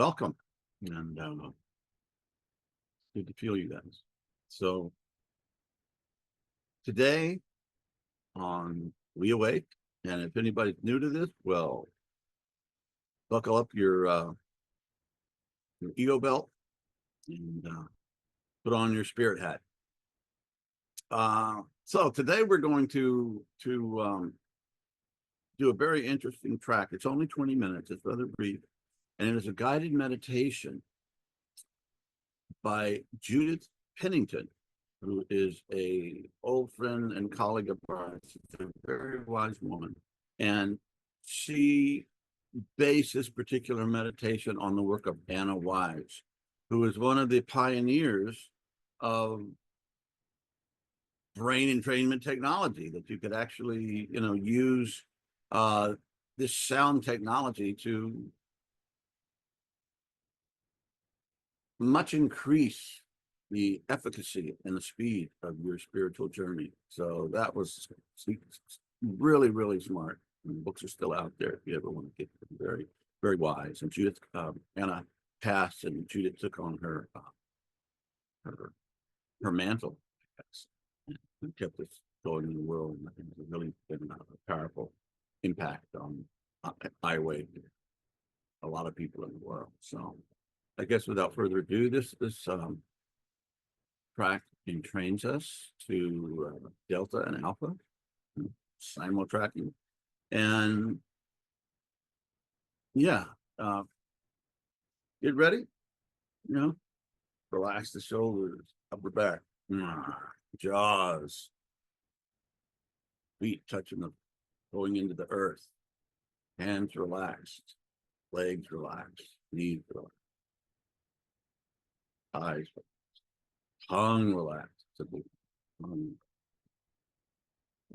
welcome, and good to feel you guys. So today on WeAwake, and if anybody's new to this, well, buckle up your ego belt and put on your spirit hat. So today we're going to do a very interesting track. It's only 20 minutes. It's rather brief, and it is a guided meditation by Judith Pennington, who is a old friend and colleague of ours. She's a very wise woman, and she based this particular meditation on the work of Anna Wise, who is one of the pioneers of brain entrainment technology, that you could actually, use this sound technology to much increase the efficacy and the speed of your spiritual journey. So that was really, really smart. And the books are still out there if you ever want to get them. Very, very wise. And Judith, Anna passed, and Judith took on her mantle, I guess, and kept this going in the world. And I think it's really been a powerful impact on WeAwake, a lot of people in the world. So I guess without further ado, this track trains us to delta and alpha, simul-tracking. And yeah, get ready, relax the shoulders, upper back, jaws, feet touching going into the earth, hands relaxed, legs relaxed, knees relaxed, eyes relaxed, tongue relaxed.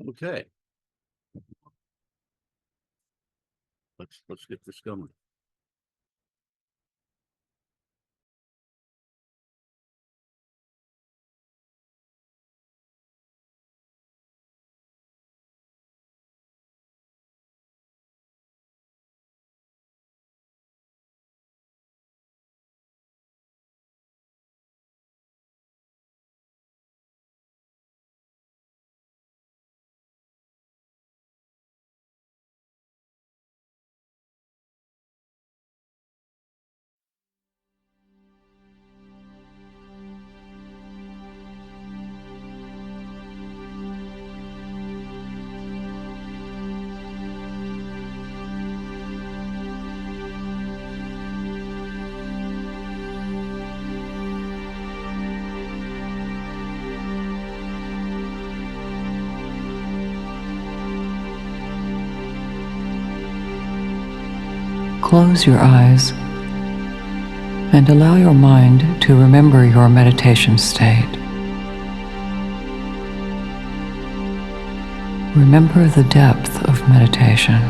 Okay. Let's get this going. Close your eyes and allow your mind to remember your meditation state. Remember the depth of meditation,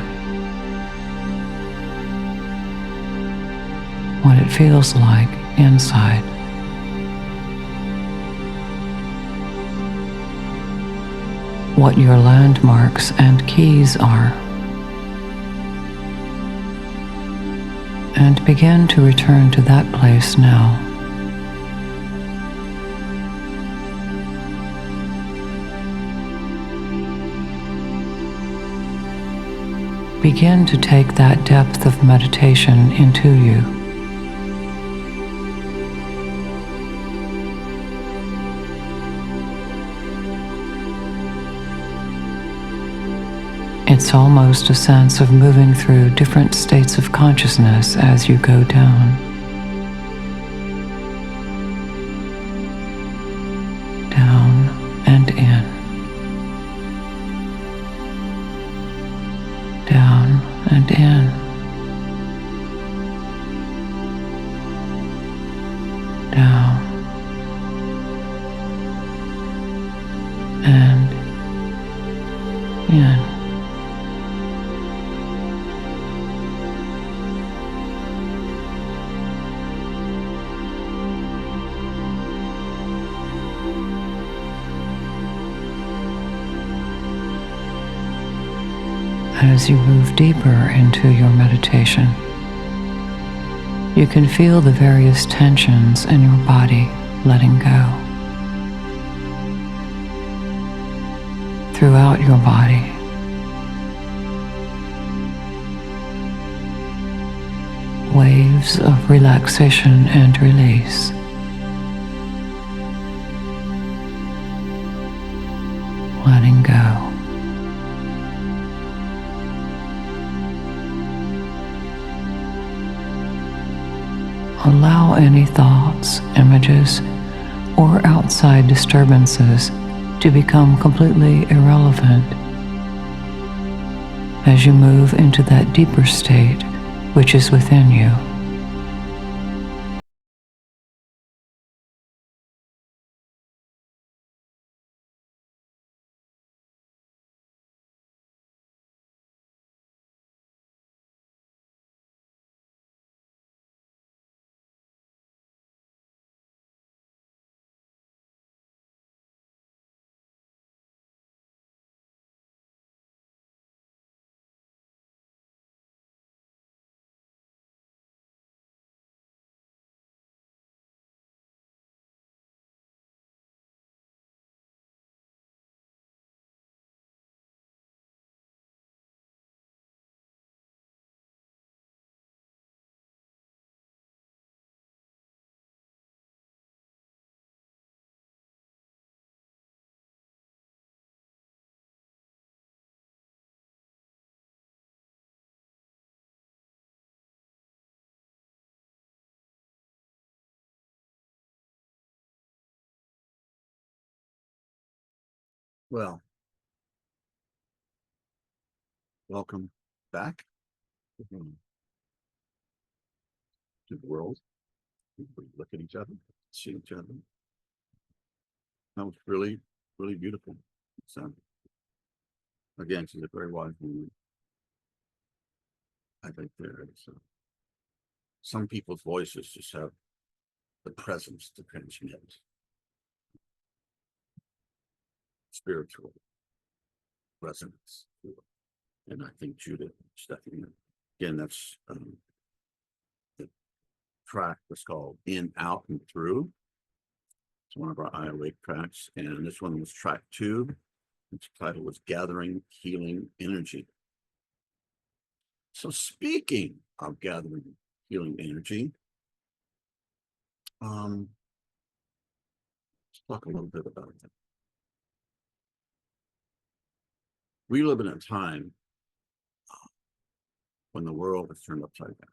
what it feels like inside. What your landmarks and keys are. And begin to return to that place now. Begin to take that depth of meditation into you. It's almost a sense of moving through different states of consciousness as you go down. Down and in. Down and in. Down and in. As you move deeper into your meditation, you can feel the various tensions in your body letting go. Throughout your body, waves of relaxation and release. Letting go. Allow any thoughts, images, or outside disturbances to become completely irrelevant as you move into that deeper state which is within you. Well, welcome back to the world. We look at each other, see each other. That was really, really beautiful. So, again, she's a very wise woman. I think there's some people's voices just have the presence to transmit spiritual resonance. And I think Judith, Stephanie, again, that's the track was called In, Out, and Through. It's one of our WeAwake tracks. And this one was track 2. Its title was Gathering Healing Energy. So speaking of gathering healing energy, let's talk a little bit about that. We live in a time when the world is turned upside down.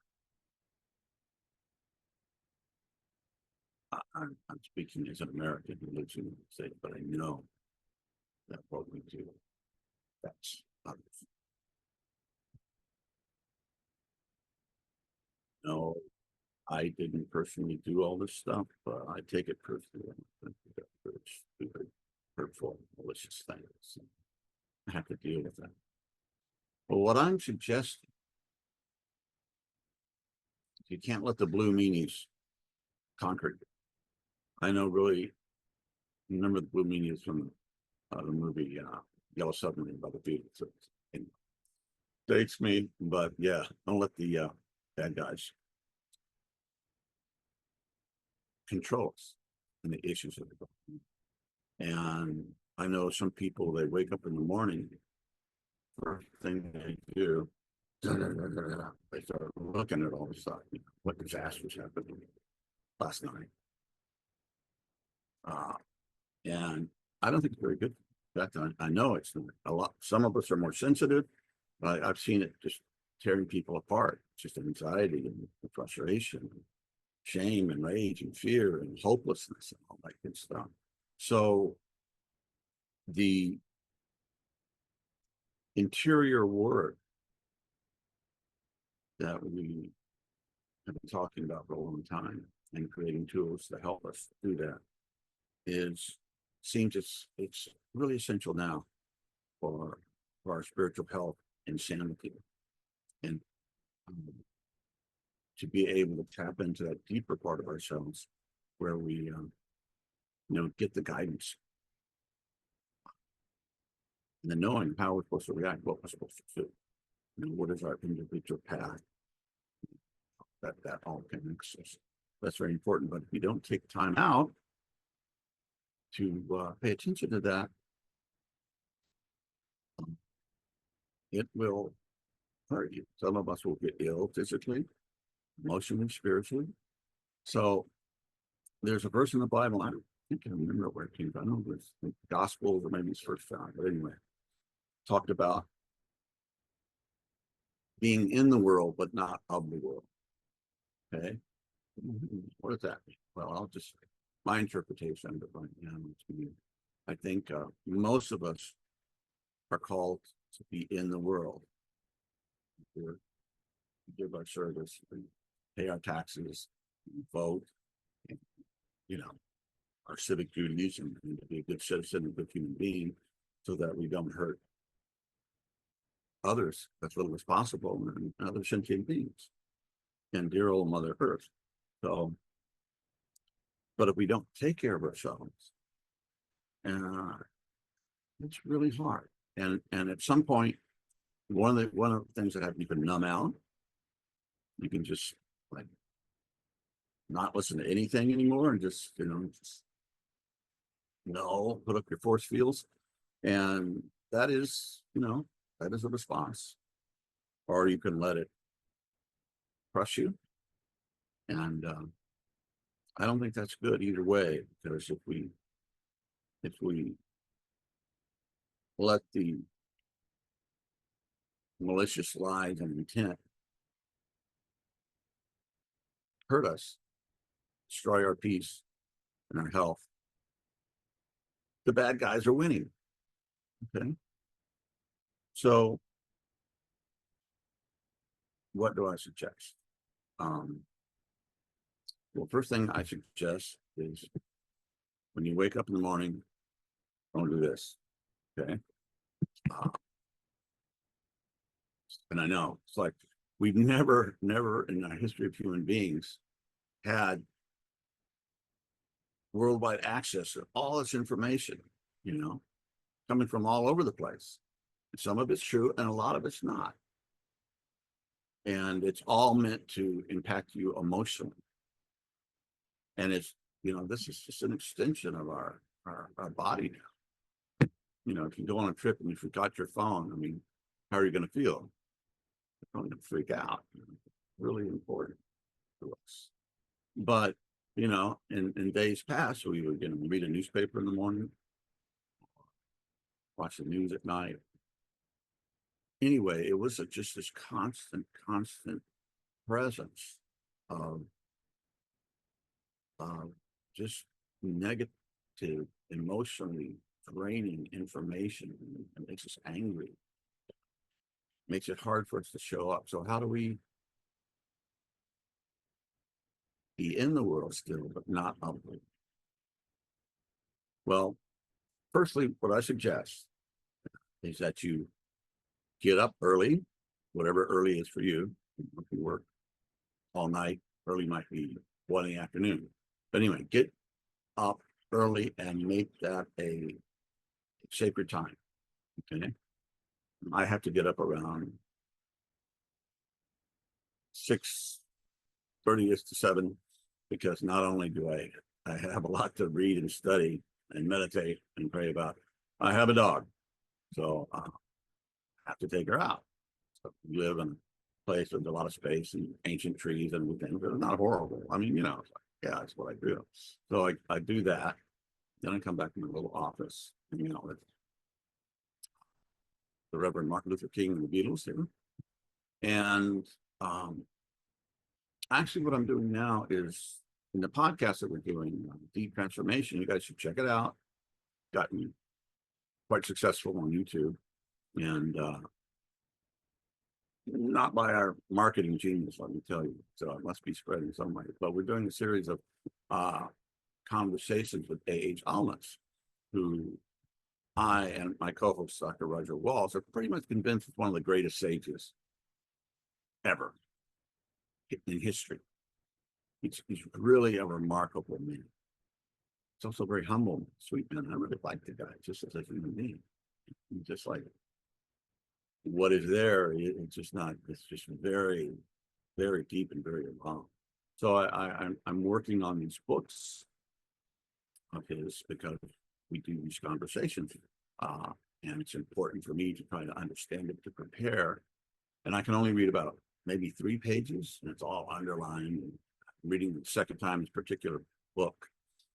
I'm speaking as an American who lives in the United States, but I know that what we do affects others. No, I didn't personally do all this stuff, but I take it personally. I think it's stupid, hurtful, malicious things. I have to deal with that. But what I'm suggesting, you can't let the blue meanies conquer you. I know, really, remember the blue meanies from the movie Yellow Submarine by the Beatles. It dates me, but yeah, don't let the bad guys control us and the issues of the world. And I know some people, they wake up in the morning, first thing they do, they start looking at all the stuff, what disasters happened last night. And I don't think it's very good. In fact, I know it's a lot. Some of us are more sensitive. I've seen it just tearing people apart, just anxiety and frustration, and shame and rage and fear and hopelessness and all that good stuff. So the interior work that we have been talking about for a long time and creating tools to help us do that seems it's really essential now for our spiritual health and sanity, and to be able to tap into that deeper part of ourselves where we get the guidance and the knowing how we're supposed to react, what we're supposed to do, what is our individual path. that all connects us. That's very important. But if you don't take time out to pay attention to that, it will hurt you. Some of us will get ill physically, emotionally, spiritually. So there's a verse in the Bible, I don't think I remember where it came from. I don't know if it's the Gospels or maybe it's first found, but anyway, talked about being in the world, but not of the world. Okay. What does that mean? Well, I'll just, my interpretation of it right now, I think most of us are called to be in the world. We give our service, we pay our taxes, vote, and, you know, our civic duties, and to be a good citizen, a good human being, so that we don't hurt others as little as possible, and other sentient beings, and dear old Mother Earth. So, but if we don't take care of ourselves, it's really hard. And at some point, one of the things that happen, you can numb out. You can just like not listen to anything anymore, and just put up your force fields, and that is that is a response. Or you can let it crush you, and I don't think that's good either way, because if we let the malicious lies and intent hurt us, destroy our peace and our health, the bad guys are winning. Okay. So what do I suggest? Well, first thing I suggest is when you wake up in the morning, don't do this. Okay. And I know it's like we've never in our history of human beings had worldwide access to all this information, coming from all over the place. And some of it's true and a lot of it's not. And it's all meant to impact you emotionally. And it's, this is just an extension of our body now. If you go on a trip and you forgot your phone, I mean, how are you going to feel? You're probably going to freak out. Really important to us. But, in days past, we would read a newspaper in the morning, watch the news at night. Anyway, it was just this constant presence of just negative, emotionally draining information, and makes us angry. Makes it hard for us to show up. So how do we be in the world still, but not of it? Well, firstly, what I suggest is that you get up early, whatever early is for you. If you work all night, early might be 1 in the afternoon. But anyway, get up early and make that a sacred time. Okay. I have to get up around 6:30 to 7, because not only do I have a lot to read and study and meditate and pray about, I have a dog. So I have to take her out. So we live in a place with a lot of space and ancient trees and things, but it's not horrible. I mean, it's like, yeah, that's what I do. So I do that. Then I come back to my little office, and with the Reverend Martin Luther King and the Beatles here. And actually what I'm doing now is, in the podcast that we're doing, Deep Transformation, you guys should check it out. Gotten quite successful on YouTube, and not by our marketing genius, let me tell you. So it must be spreading some way. But we're doing a series of conversations with A.H. Alma's, who I and my co-host, Dr. Roger Walls, are pretty much convinced is one of the greatest sages ever in history. He's really a remarkable man. He's also very humble, sweet man. I really like the guy, just as a human being. He's just like, what is there? It's just not, it's just very very deep and very long. So I'm working on these books of his because we do these conversations, and it's important for me to try to understand it to prepare. And I can only read about maybe 3 pages, and it's all underlined. I'm reading the second time this particular book,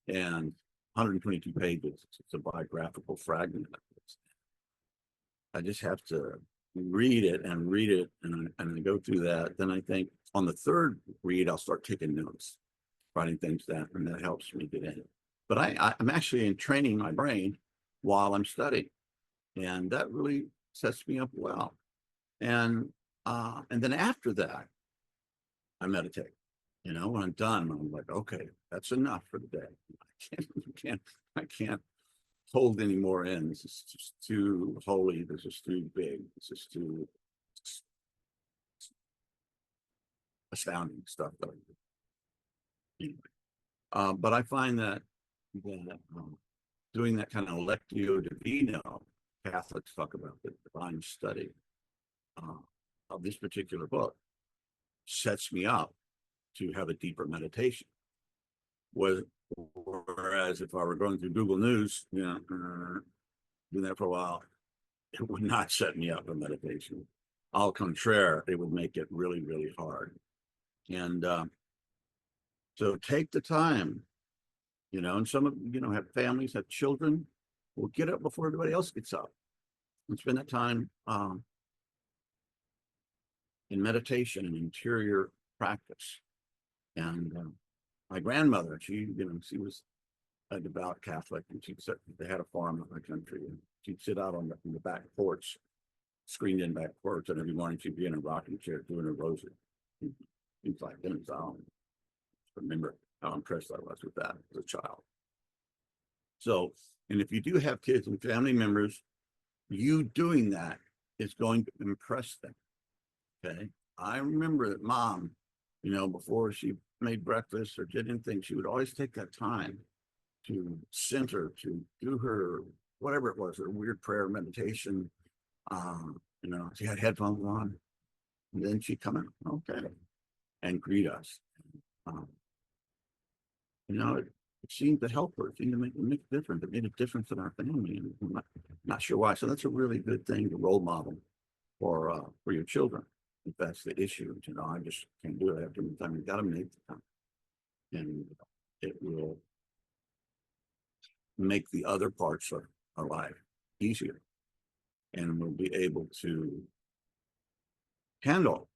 and 122 pages. It's a biographical fragment. I just have to read it and read it, and I go through that. Then I think on the third read, I'll start taking notes, writing things down, and that helps me get in it. But I'm actually in training my brain while I'm studying, and that really sets me up well. And then after that, I meditate. You know, when I'm done, I'm like, okay, that's enough for the day. I can't hold any more in. This is just too holy. This is too big. This is too astounding stuff that I do. Anyway, but I find that doing that kind of lectio divino, Catholics talk about the divine study of this particular book, sets me up to have a deeper meditation. Whereas if I were going through Google News, doing that for a while, it would not set me up for meditation. Au contraire, it would make it really, really hard. And so take the time, and some of have families, have children. Well, get up before everybody else gets up and spend that time in meditation and interior practice. And my grandmother, she was a devout Catholic, and they had a farm in the country, and she'd sit out on the back porch, screened in back porch, and every morning she'd be in a rocking chair doing her rosary. Things like that. I remember how impressed I was with that as a child. So, and if you do have kids and family members, you doing that is going to impress them. Okay. I remember that Mom, before she made breakfast or did anything, she would always take that time to center, to do her, whatever it was, her weird prayer meditation. She had headphones on, and then she'd come in, okay, and greet us. It seemed to help her. It seemed to make a difference. It made a difference in our family, and I'm not sure why. So that's a really good thing to role model for your children, if that's the issue. I just can't do it after the time. You got to make the time, and it will make the other parts of our life easier, and we'll be able to handle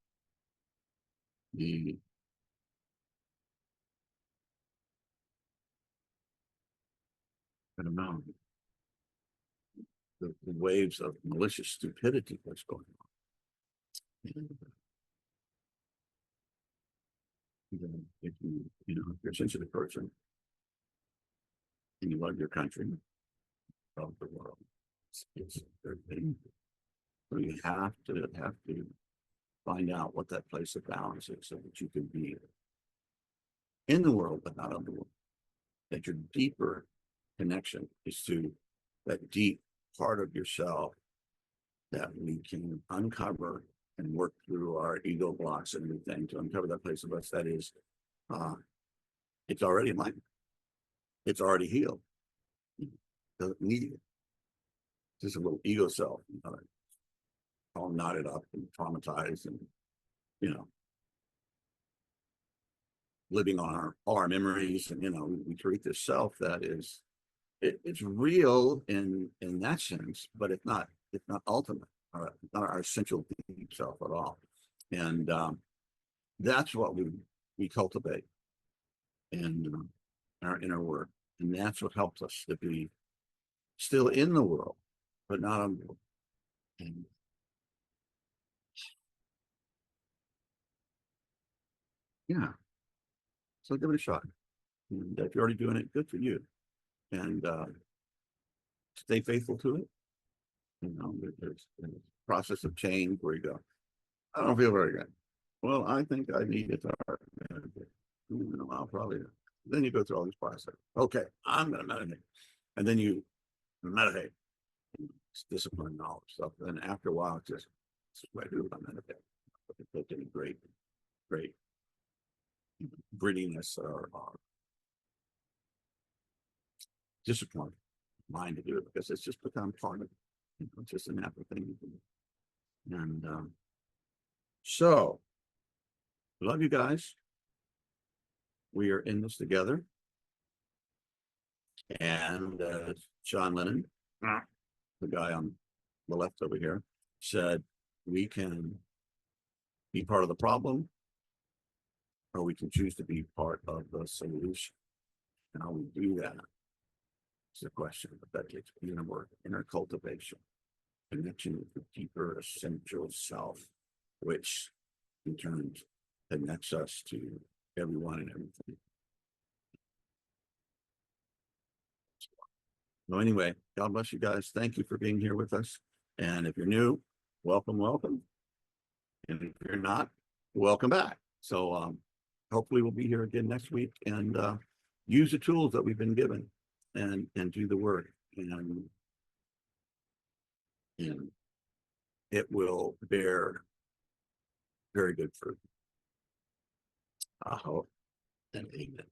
the amount, the waves of malicious stupidity that's going on. And if if you're a sensitive person and you love your country, love the world, it's their thing. So you have to find out what that place of balance is, so that you can be in the world but not of the world. That your deeper connection is to that deep part of yourself that we can uncover and work through our ego blocks and everything to uncover that place of us that is, it's already enlightened. It's already healed. Doesn't need it. Just a little ego self, all knotted up and traumatized, and living on all our memories, and we create this self that is, it's real in that sense, but it's not ultimate, not our essential deep self at all. And that's what we cultivate in our inner work, and that's what helps us to be still in the world, but not on the world. And yeah, so give it a shot. And if you're already doing it, good for you. And stay faithful to it. There's a process of change where you go, I don't feel very good. Well, I think I need it to start. I'll probably, then you go through all these processes. Okay, I'm going to meditate. And then you meditate. It's discipline and all this stuff. Then after a while, it's just, this is what I do. I meditate. It's any great great grittiness or discipline mind to do it, because it's just become part of it. It's just a natural thing to do. And so, love you guys. We are in this together. And John Lennon, the guy on the left over here, said we can be part of the problem, or we can choose to be part of the solution. And how we do that is the question. But that takes inner work, inner cultivation, connection with the deeper essential self, which in turn connects us to everyone and everything. So anyway, God bless you guys. Thank you for being here with us. And if you're new, welcome, welcome. And if you're not, welcome back. So hopefully we'll be here again next week and use the tools that we've been given and do the work. And it will bear very good fruit. I hope and amen.